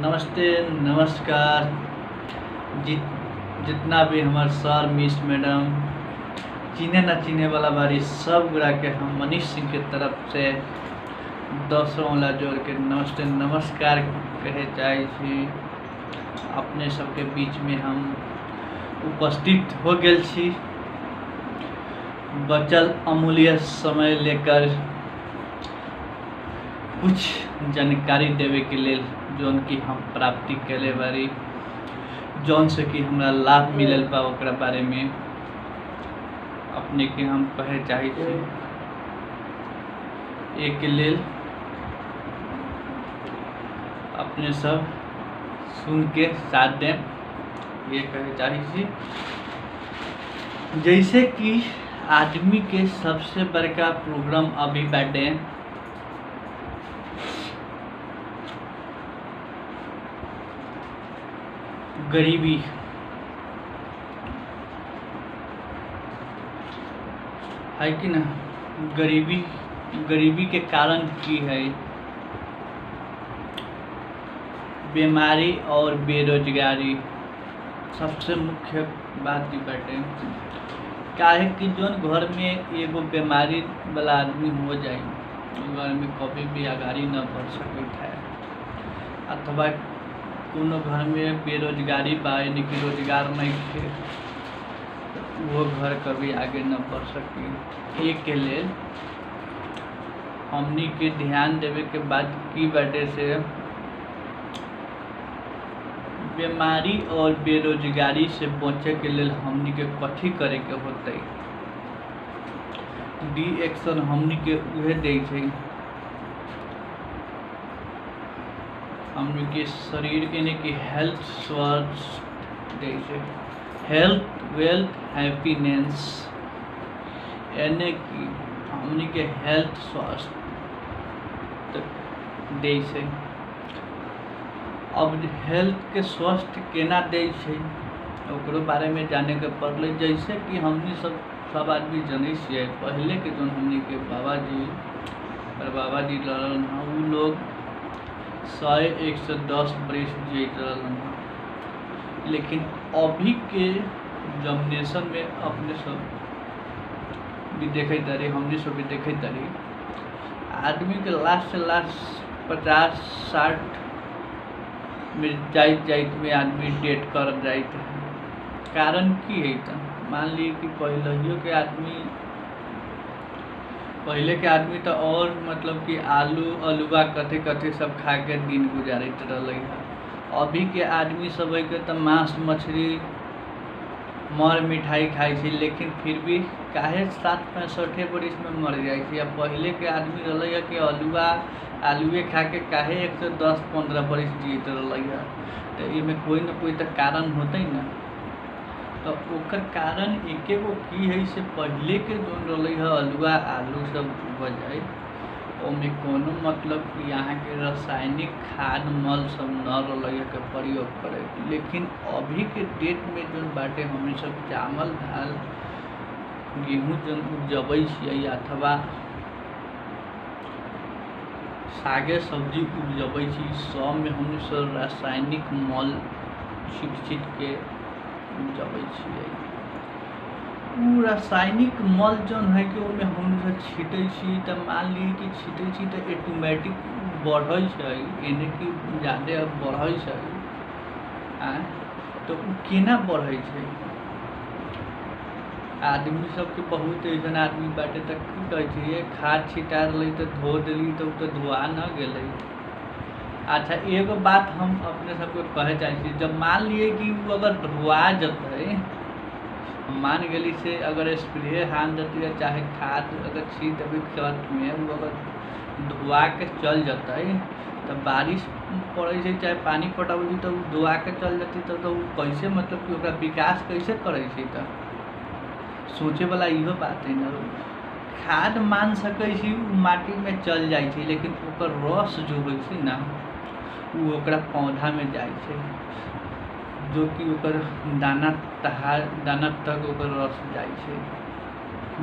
नमस्ते नमस्कार। जि जितना भी हमार सर मिस मैडम चिने न चिने वाला बारी सब गुड़ा के हम मनीष सिंह के तरफ से 10 वाला जोड़ के नमस्ते नमस्कार कहे चाहे छी। अपने सबके बीच में हम उपस्थित हो गए छी। बचल अमूल्य समय लेकर कुछ जानकारी देवे के लिए जौन की हम प्राप्ति कैले बारी, जौन से कि हमरा लाभ मिलल बा ओकरा बारे में अपने के हम कहे चाहे छी। एक लेल अपने सब सुन के साथ दें, ये कहे चाहे छी। जैसे कि आदमी के सबसे बड़का प्रॉब्लम अभी बाटे गरीबी। है कि ना? गरीबी के कारण की है? बीमारी और बेरोजगारी सबसे मुख्य बात ही बाटे। काहे कि जौन घर में एगो बीमारी वाला आदमी हो जाए, घर में कभी भी आगाड़ी न बढ़ सकता है, अथवा कोनो घर में बेरोजगारी बा यानी कि रोजगार नहीं है, वो घर कभी आगे न बढ़ सके। एक के लेल हमनी के ध्यान देवे के बाद की बाटे से बीमारी और बेरोजगारी से बचे के लेल हमनी के कथी करे के होते। डी एक्शन हमनी के उहे दे छै। हमनी के शरीर के ने कि हेल्थ स्वस्थ दे छै। हेल्थ वेल्थ हैप्पीनेस यानी कि हमनी के हेल्थ स्वस्थ दे छै। अब हेल्थ के स्वस्थ केना दे छै ओकरो बारे में जाने के पड़ले। जैसे कि हमनी सब आदमी जाने छिए, पहले के जो हमनी के बाबा जी लड़न उ लोग 100-110 बरिस जीत रहलन। लेकिन अभी के जनरेशन में अपने सब भी देखे तारी, हमनी सब भी देखे तारी, आदमी के लास्ट से लास्ट 50-60 में जाइत में आदमी डेट कर जाइत है। कारण की है? तो मान ली कि पहले के आदमी तो और मतलब कि आलूआ कथे सब खा के दिन गुजारित रहले है। अभी के आदमी सब है के तो मांस मछली मर मिठाई खाई छी, लेकिन फिर भी काहे 60-65 बरिस में मर जाए छी। अब पहले के आदमी रहले है कि आलूए खा के काहे 110-15 बरिस जीत रहले है। तो इमे कोई न कोई तो कारण होते ना। तो ओकर कारण एके गो की है से पहले के जो रहले है आलू सब उपज जाए, ओमे कोनो मतलब कि यहाँ के रासायनिक खाद मल सब न रहले है के प्रयोग करे। लेकिन अभी के डेट में जो बाटे हमनी सब चावल दाल गेहूँ जो उपजबै छियै अथवा सागे सब्जी उपजबै छी, सब में हमनी सब रासायनिक मल छीट के उपजबै छियै। उ रासायनिक मल जौन है कि ओमे हमनी सब छीटे छी, तो मान ली कि छीटे छी तो ऑटोमेटिक बढ़ै छै, एने कि ज्यादे बढ़ै छै। तो उ केना बढ़ै छै? आदमी सबके बहुत ऐसा आदमी बाटे तक की कहै छै खाद छिटा रहलै तो धो देली तो धोआ न गेलै। अच्छा, एगो बात हम अपने सबके कहे चाहे छी, जब मान लिए कि वो अगर धोआ जते, मान गेली से अगर स्प्रे हान देती है चाहे खाद अगर छीट देवी खेत में, वो अगर धोआ के चल जते तो बारिश पड़े छै चाहे पानी पटाबी तो धोआ के चल जाती तो कैसे मतलब कि ओकरा विकास कैसे करे छै? तो सोचे वाला इहो बात है ना। खाद मान सकै छी माटी में चल जाए छै, लेकिन ओकर रस जो होइ छै ना वो ओकरा पौधा में जाए छै, जो कि ओकर दाना तक ओकर रस जाए छै।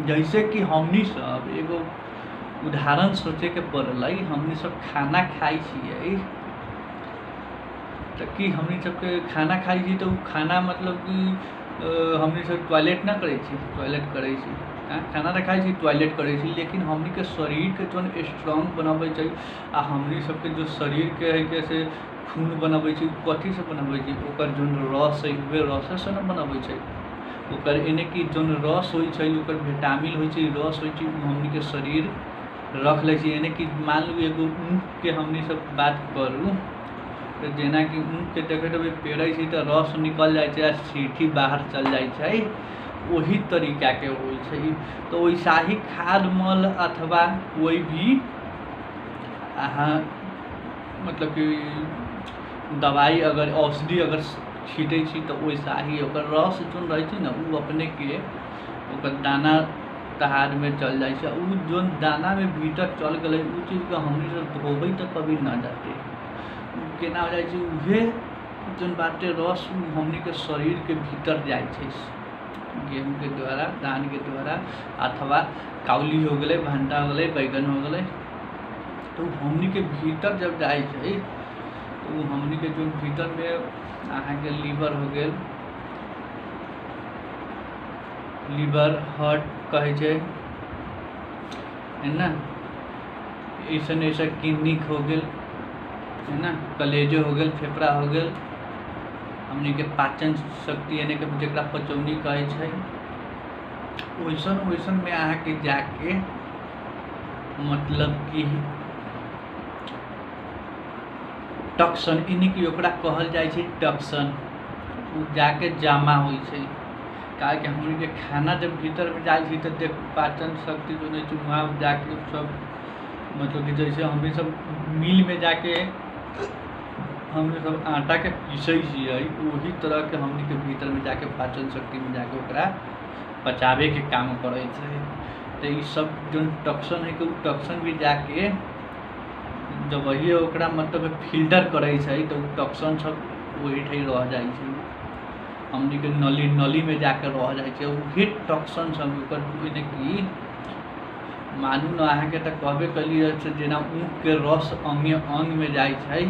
जैसे कि हमनी सब एगो उदाहरण सोचे के पड़ल। हमनी सब खाना खाई छिए तो कि हमनी सबके खाना खाई छी तो खाना मतलब कि हमनी सब टॉयलेट ना करे छी, टॉयलेट करे छी, खाना तो खाई छी टॉयलेट करे छी, लेकिन हमनी के शरीर के जो स्ट्रांग बनावे छै आ हमनी सबके जो शरीर के है के से खून बनावे छै, कथी से बनावे छै, ओकर जो रस है वे रस से न बनावे छै, ओकर एने कि जो रस होइ छै ओकर विटामिन होइ छै, रस होइ छै, हमनी के शरीर रख ले छी। यानी कि मान लू एगो ऊँख के हमनी सब बात करू तो जेना कि ऊँख के देखते हुए पेड़े छी तो रस निकल जाए छै, सीठी बाहर चल जाए छै, वही तरीका के होइ छै। तो वैसा ही खाद मल अथवा कोई भी अहाँ मतलब कि दवाई अगर औषधि अगर छीटे छी तो वैसा ही ओकर रस जो रहे छै ना वो अपने के ओकर दाना तहार में चल जाए छै, उ जो दाना में भीतर चल गए उ चीज़ के हमनी सब धोबै तो कभी ना जाते, केना हो जाए छै उहे जन बाटे रस हमनी के शरीर के भीतर जाए छै, गेहूँ के द्वारा, धान के द्वारा, अथवा काउली हो गए, भंटा हो गए, बैगन हो गए, तो हमनी के भीतर जब जाए छै तो हमनी के जो भीतर में अहाँ के लीवर हो गए, लीवर हार्ट कहे छै है ना, ऐसा ऐसा किडनी हो गए है ना, कलेजो हो गए, फेफड़ा हो गए, हमनी के पाचन शक्ति यानी कि जकरा पचौनी कहे छै, वैसन वैसन में अहाँ के जाके मतलब कि टॉक्सन यानी कि ओकरा कहल जाए छै टॉक्सन, उ जाके जमा होइ छै, काहे कि हमनी के खाना जब भीतर में जाए छी तो देख पाचन शक्ति जो नहीं वहाँ जाके सब मतलब कि जैसे हमनी सब मिल में जाके हमने सब आटा के पीसे छियै, वही तरह के हमनी के भीतर में जाके पाचन शक्ति में जाके ओकरा पचावे के काम करे छै। तो ये सब जो टॉक्सन है कि टॉक्सन भी जाके जब वही ओकरा मतलब फिल्टर करे छै तो टॉक्सन सब वही ठई रह जाए छै, हमनी के नली नली में जाके रह जाए छै, वही टॉक्सन सब ओकर यानी कि मानू न अहाँ के तो कहबे कलिए जेना ऊँख के रस अंग में जाए छै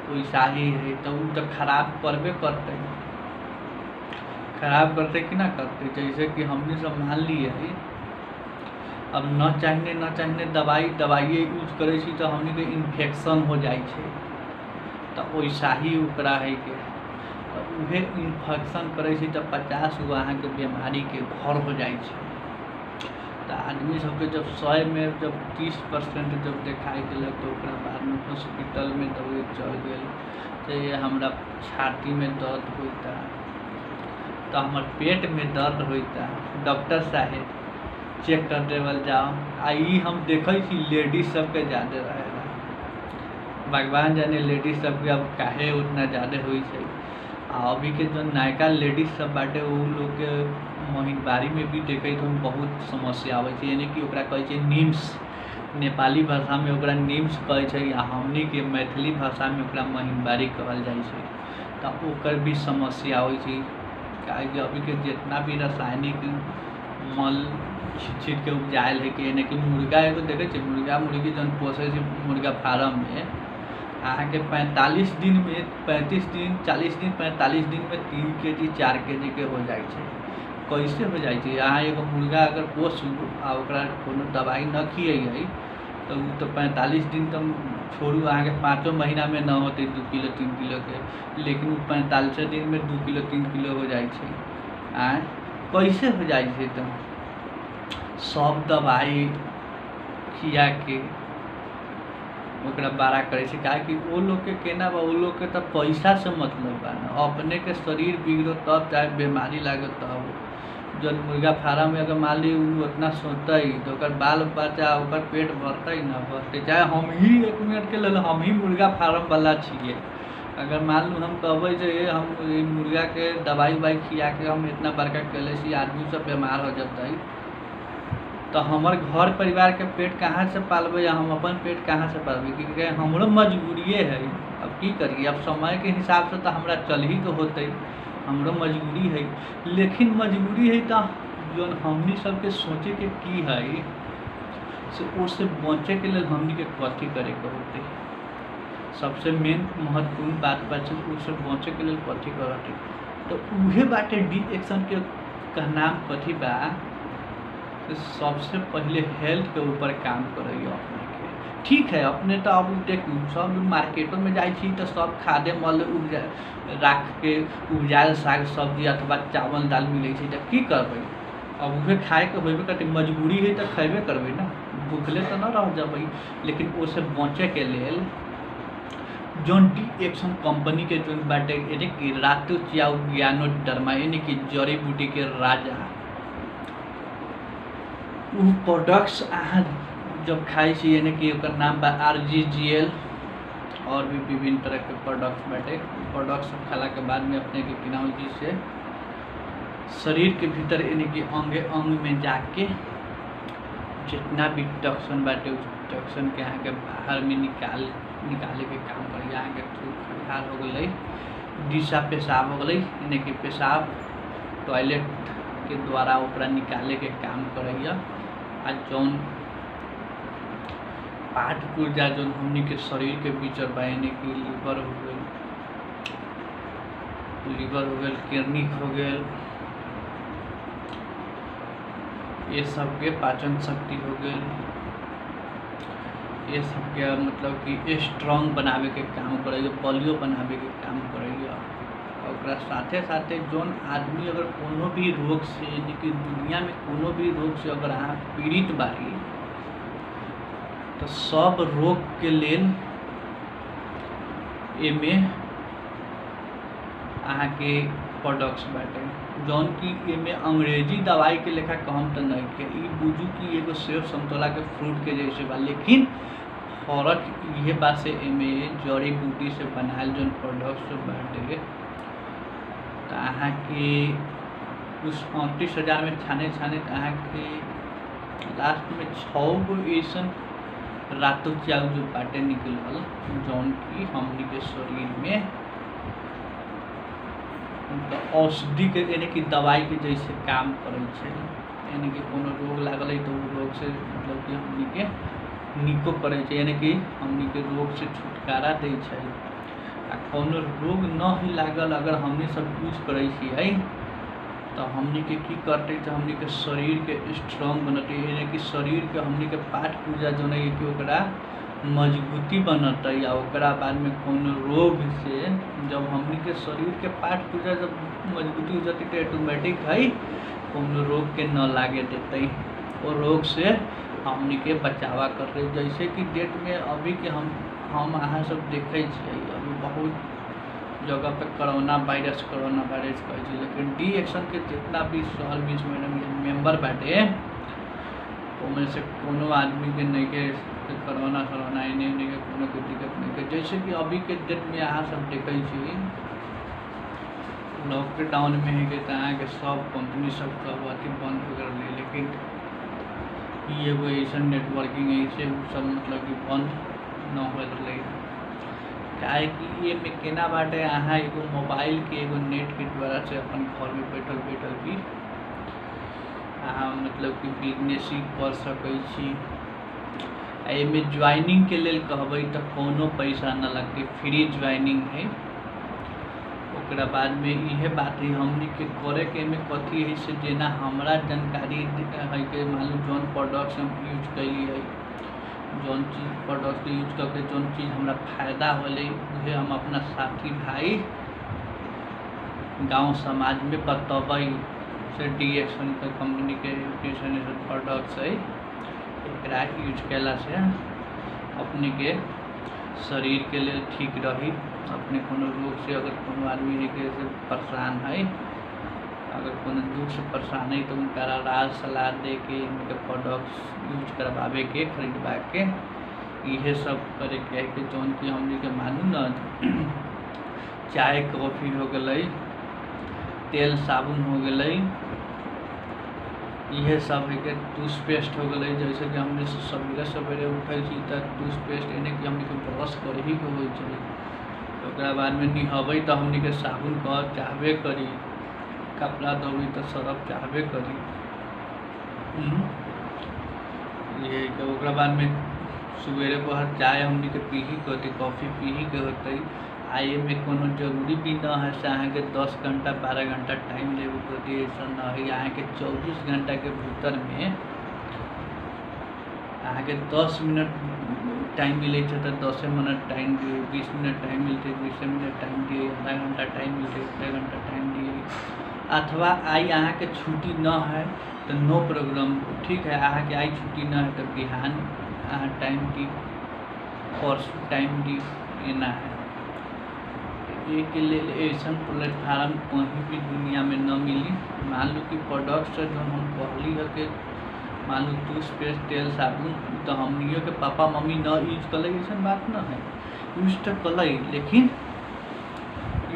वैसा ही है, तो वो तो खराब करबे करते, खराब करते कि ना करते। जैसे कि हमने सब मान लिए है अब न चाहिए दवाई यूज करे छी तो हमने के इन्फेक्शन हो जाए छै, तो वैसा ही ओकरा है के तो उहे इन्फेक्शन करे छी तो 50 गो अहाँ के बीमारी के घर हो जाए छै। तो आदमी सबके जब 100 में जब 30% जब देखाई दिलक तो ओकरा बाद में हॉस्पिटल में दवाई चल गए, तो ये हमरा छाती में दर्द होता, तो हमार पेट में दर्द होता, डॉक्टर साहेब चेक कर देवल जाओ। आई हम देखे छी लेडीज सबके ज़्यादा रहेगा, भगवान जाने लेडीज सबके अब काहे उतना ज़्यादा हुई छै। अभी के जो नयका लेडीज सब बाटे वो लोग के महीनबारी में भी देखे तो बहुत समस्या आवे छै, यानी कि ओकरा कहे छै निम्स, नेपाली भाषा में ओकरा निम्स कहे छै, या हमनी के मैथिली भाषा में ओकरा महीनबारी कहल जाए छै, तो ओकर भी समस्या होइ छै। काहे कि अभी के जितना भी रासायनिक मल छीट के उपजायल है कि यानी कि मुर्गा एगो देखे छै, मुर्गा मुर्गी जन पोसे छै मुर्गा फार्म में अहाँ के 45 दिन में 35 दिन 40 दिन 45 दिन में 3 kg 4 kg के हो जाए छै। कैसे हो जाए छै? अहाँ एगो मुर्गा अगर पोसू आ ओकरा कोनो दवाई न खियैयै तो उ तो 45 दिन तक छोड़ू, अहाँ के 5 महीना में न होते 2 किलो 3 किलो के, लेकिन उ 45 दिन में 2 किलो 3 किलो हो जाए छै। कैसे हो जाए छै? तो सब दवाई खिया के ओकरा बड़ा करे छै, काहे कि वो लोग के केना बा, वो लोग के तो पैसा से मतलब बा ना, अपने के शरीर बिगड़ो तब चाहे बीमारी लागे तब। जब मुर्गा फार्म में अगर मान ली उतना सोचते तो ओकर बाल बच्चा ओकर पेट भरते ना भरते, चाहे हम ही 1 मिनट के लिए हम ही मुर्गा फार्म वाला छिए, अगर मान लू हम कहबै जे हम मुर्गा के दवाई उवाई खिया के हम इतना बड़का कैले छी आदमी सब बीमार हो जतै, तो हमार घर परिवार के पेट कहाँ से पालबे या हम अपन पेट कहाँ से पालबे? क्योंकि हमरो मजबूरिए है, अब की करिए, अब समय के हिसाब से तो हमरा चल ही तो होते, हमरो मजबूरी है। लेकिन मजबूरी है तो जो हमनी सबके सोचे के की है से उससे बचे के लिए हमनी के कथी करे के होते, सबसे मेन महत्वपूर्ण बात बाटे उससे बचे के लिए कथी करते तो उहे बाटे डी एक्शन के का नाम कथी बा। तो सबसे पहले हेल्थ के ऊपर काम करिए अपने के। ठीक है अपने तो अब देखू सब मार्केटों में जाए छी तो सब खादे मल उपजा राख के उपजायल साग सब्जी अथवा चावल दाल मिले छै तो की करबै अब उहे खाए के होबे करते मजबूरी है तो खेबे करबै ना भूखले तो ना रह जबै। लेकिन उससे बचे के लेल जौन डी एक्शन कंपनी के जौन बाटे यानी कि रातु चियाउ ज्ञानो डरमा यानी कि जड़ी बूटी के राजा उ प्रोडक्ट्स अहाँ जब खाई छी यानी कि ओकर नाम बा RGGL और भी विभिन्न तरह के प्रोडक्ट्स बाटे। प्रोडक्ट्स खाला के बाद में अपने के किनौजी से शरीर के भीतर यानी कि अंग अंग में जाके जितना भी टॉक्सिन बाटे उस टॉक्सिन के अहाँ के बाहर में निकाले के काम करी। अहाँ के थ्रू खरिहार हो गई दिशा पेशाब हो गई यानी कि पेशाब टॉयलेट के द्वारा ओकरा निकाले के काम करैया। आ जौन पाठ पुर्जा जौन हमनी के शरीर के भीतर बा यानी कि लीवर हो गल किडनी हो गल ये सब के पाचन शक्ति हो गल ये सब के मतलब कि स्ट्रॉन्ग बनावे के काम करेगा बलियो बनावे के काम करेगा। और साथे साथे जौन आदमी अगर कोनो भी रोग से यानी कि दुनिया में कोनो भी रोग से अगर अहाँ पीड़ित बारी तो सब रोग के लेल एमे अहाँ के प्रोडक्ट्स बाटे जौन कि एमे अंग्रेजी दवाई के लेखा कहम तो नहीं के ई बुझू कि एगो सेब संतोला के फ्रूट के जैसे बा। लेकिन फर्क ये बात से एमे जड़ी बूटी से बनायल जौन प्रोडक्ट्स बाटे तो अहाँ के उस 29,000 में छाने अहाँ के लास्ट में 6 गो ऐसन रातों चाउ जो बाटे निकलल जौन कि हमनी के शरीर में तो औषधि के यानी कि दवाई के जैसे काम करे छै। यानी कि कोनो रोग लागल है तो वो रोग से मतलब कि हमनी के निको करे छै यानी कि हमनी के रोग से छुटकारा दे छै। आ कोनो रोग न ही लागल अगर हमनी सब यूज करे छियै तो हमनी के की करते तो हमनी के शरीर के स्ट्रॉन्ग बनते यानी कि शरीर के हमनी के पाठ पूजा जो है कि ओकरा मजबूती बनते या ओकरा बाद में कोनो रोग से जब हमनी के शरीर के पाठ पूजा जब मजबूती हो जाती तो ऑटोमेटिक है कोनो रोग के न लागे देते वो रोग से हमनी के बचावा कर रहे। जैसे कि डेट में अभी के हम अहाँ सब देखे छियै अभी बहुत जगह पे कोरोना वायरस कहे छै। लेकिन डी एक्शन के जितना भी शहर बीच में मेंबर बाटे उनमें से कोनो आदमी के नहीं के कोरोना एने नहीं के कोनो के दिक्कत नहीं के। जैसे कि अभी के डेट में अहाँ सब देखे छी लॉकडाउन में है कि अहाँ के सब कंपनी सब अथी बंद हो गए लेकिन ये एगो ऐसा नेटवर्किंग ऐसे सब मतलब कि बंद न हो रही काहे कि ये में केना बाटे अहाँ एगो मोबाइल के एगो नेट के द्वारा से अपन घर में बैठल भी अहाँ मतलब कि बिजनेस ही कर सकै छी। एमे ज्वाइनिंग के लेल कहबै तो कोनो पैसा न लगते फ्री ज्वाइनिंग है। ओकरा बाद में इहे बात है हमनी के करे के में कथी है से जेना हमरा जानकारी है के मालूम जौन प्रोडक्ट्स हम यूज कैली है जौन चीज़ प्रोडक्ट यूज करके जौन चीज़ हमरा फायदा होले उहे हम अपना साथी भाई गांव समाज में बतबै से डी एक्शन के कंपनी के न्यूट्रिशन प्रोडक्ट्स है एकरा यूज कैला से अपने के शरीर के लिए ठीक रही। अपने कोनो रोग से अगर कोनो आदमी के परेशान है अगर कोनो दुख से परेशान है तो उनका राज सलाह दे के उनके प्रोडक्ट्स यूज करवावे के खरीदवा के इहे सब करे के है कि जौन कि हमनी के मानू न चाय कॉफ़ी हो गई तेल साबुन हो गई इहे सब है कि टूथपेस्ट हो गई। जैसे कि हमने सवेरे उठे तो टूथपेस्ट यानी कि हमनी के ब्रश करे ही के हो ओकरा बाद में निहबै तो हमनी के साबुन कर चाहबे करी कपड़ा धोबी तो सरफ चाहबे करी ये ओकरा बाद में सवेरे पहर चाय हमनी के पीही के होती, कॉफ़ी पीही के होती। आए में कोनो जरूरी भी न है से अहाँ के 10 घंटा 12 घंटा टाइम लेवे के होती, ऐसा न है। अहाँ के 24 घंटा के भीतर में अहाँ के 10 मिनट टाइम मिले तो 10 मिनट टाइम दिए, 20 मिनट टाइम मिलते 20 मिनट टाइम दिए, आधा घंटा टाइम मिलते आधा घंटा टाइम दिए। अथवा आई अहाँ के छुट्टी न है तो नो प्रोग्राम, ठीक है। अहाँ के आई छुट्टी न है तो बिहान अहाँ टाइम दी, परसों टाइम दी, एना है। एक के लिए ऐसा प्लेटफार्म कहीं भी दुनिया में न मिली। मान लो कि प्रोडक्ट्स जो हम कहली है कि मान लो टूथपेस्ट तेल साबुन तो हमनियों के पापा मम्मी न यूज कल, ऐसा बात न है, यूज तो कल, लेकिन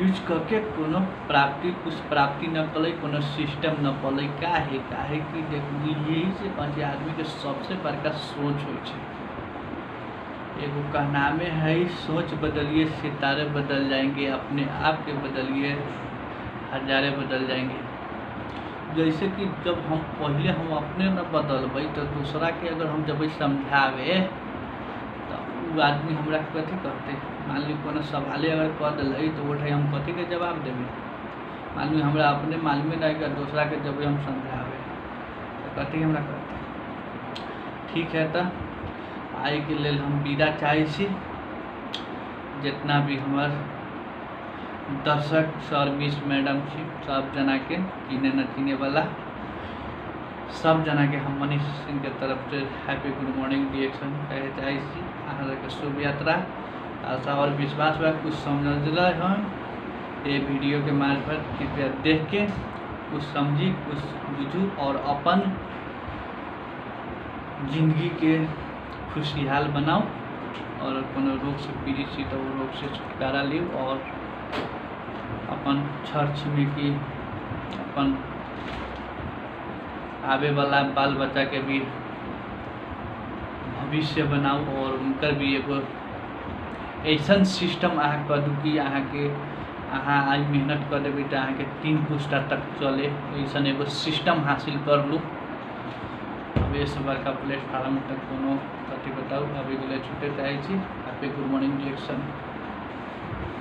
यूज करके कोनो प्राप्ति कुछ प्राप्ति न कल, कोनो सिस्टम न पल। काहे कि देखो यही से कहीं आदमी के सबसे बड़का सोच हो। एगो कहनामे है, सोच बदलिए सितारे बदल जाएंगे, अपने आप के बदलिए हजारे बदल जाएंगे। जैसे कि जब हम पहले हम अपने न बदलबै तो दूसरा के अगर हम जब समझावे तो वो आदमी हमरा कथी कहते। मान ली कोनो सवाले अगर कह दिल तो वो हम कथी के जवाब देवे। मान ली हमरा अपने मालूम नहीं कर दूसरा के जब हम समझावे तो कथी हमरा कहते। ठीक है, तो आई के लेल हम विदा चाहे छी। जितना भी हमार दर्शक सर मिस मैडम छी, सब जना के चिने न चिने वाला सब जना के हम मनीष सिंह के तरफ से हैप्पी गुड मॉर्निंग रिएक्शन कहे चाहे छी। अहाँ के शुभ यात्रा। आशा और विश्वास बा कुछ समझल हम ये वीडियो के मार्फत। कृपया देख के कुछ समझी, कुछ बुझू और अपन जिंदगी के खुशहाल बनाओ और कोनो रोग से पीड़ित छी तो वो रोग से छुटकारा ली और अपन छर छिमेकी अपन आवे वाला बाल बच्चा के भी भविष्य बनाओ और उनकर भी एगो ऐसा सिस्टम अहाँ कर दू कि अहाँ के अहाँ आज मेहनत कर देवी तो अहाँ के 3 पुस्ता तक चले, ऐसा एगो सिस्टम हासिल कर लूँ। अब ये सब बड़का प्लेटफार्म तक कोनो कथी बताऊँ, अभी के लिए छुटे चाहे छी। Happy good morning reaction.